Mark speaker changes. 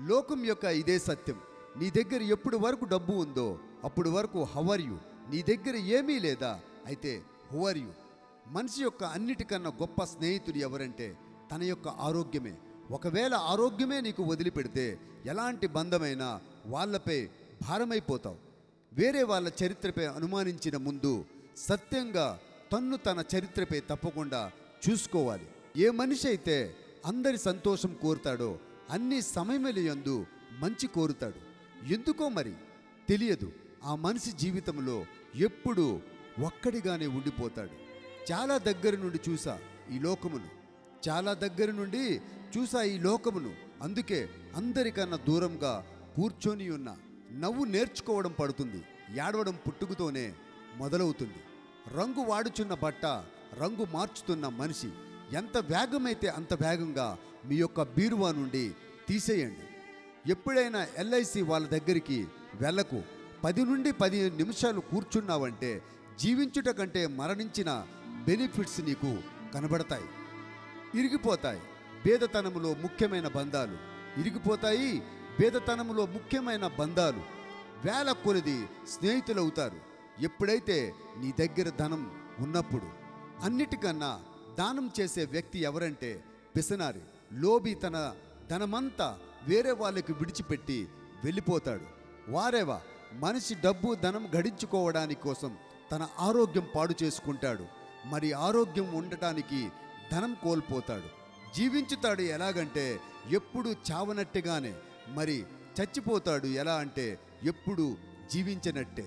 Speaker 1: లోకం యొక్క ఇదే సత్యం. నీ దగ్గర ఎప్పుడు వరకు డబ్బు ఉందో అప్పుడు వరకు హౌ ఆర్ యు. నీ దగ్గర ఏమీ లేదా అయితే హౌ ఆర్ యు. మనిషి యొక్క అన్నిటికన్నా గొప్ప స్నేహితుడు ఎవరంటే తన యొక్క ఆరోగ్యమే. ఒకవేళ ఆరోగ్యమే నీకు వదిలిపెడితే ఎలాంటి బంధమైనా వాళ్ళపై భారమైపోతావు. వేరే వాళ్ళ చరిత్రపై అనుమానించిన ముందు సత్యంగా తన చరిత్రపై తప్పకుండా చూసుకోవాలి. ఏ మనిషి అయితే అందరి సంతోషం కోరుతాడో అన్ని సమయములందు మంచి కోరుతాడు. ఎందుకో మరి తెలియదు, ఆ మనిషి జీవితంలో ఎప్పుడూ ఒక్కడిగానే ఉండిపోతాడు. చాలా దగ్గర నుండి చూసా ఈ లోకమును, చాలా దగ్గర నుండి చూసా ఈ లోకమును. అందుకే అందరికన్నా దూరంగా కూర్చొని ఉన్న. నవ్వు నేర్చుకోవడం పడుతుంది, ఏడవడం పుట్టుకతోనే మొదలవుతుంది. రంగు వాడుచున్న బట్ట రంగు మార్చుతున్న మనిషి ఎంత వేగమైతే అంత వేగంగా మీ యొక్క బీరువా నుండి తీసేయండి. ఎప్పుడైనా ఎల్ఐసి వాళ్ళ దగ్గరికి వెళ్ళకు. 10 నుండి 15 నిమిషాలు కూర్చున్నావంటే జీవించుట కంటే మరణించిన బెనిఫిట్స్ నీకు కనబడతాయి. ఇరిగిపోతాయి బేదతనములో ముఖ్యమైన బంధాలు, ఇరిగిపోతాయి బేదతనములో ముఖ్యమైన బంధాలు. వేల కొలది స్నేహితులు అవుతారు ఎప్పుడైతే నీ దగ్గర ధనం ఉన్నప్పుడు. అన్నిటికన్నా దానం చేసే వ్యక్తి ఎవరంటే పిసనారి, లోబి. తన ధనమంతా వేరే వాళ్ళకి విడిచిపెట్టి వెళ్ళిపోతాడు. వారేవా మనిషి డబ్బు ధనం గడించుకోవడానికి కోసం తన ఆరోగ్యం పాడు చేసుకుంటాడు. మరి ఆరోగ్యం ఉండటానికి ధనం కోల్పోతాడు. జీవించుతాడు ఎలాగంటే ఎప్పుడు చావనట్టుగానే, మరి చచ్చిపోతాడు ఎలా అంటే ఎప్పుడు జీవించనట్టే.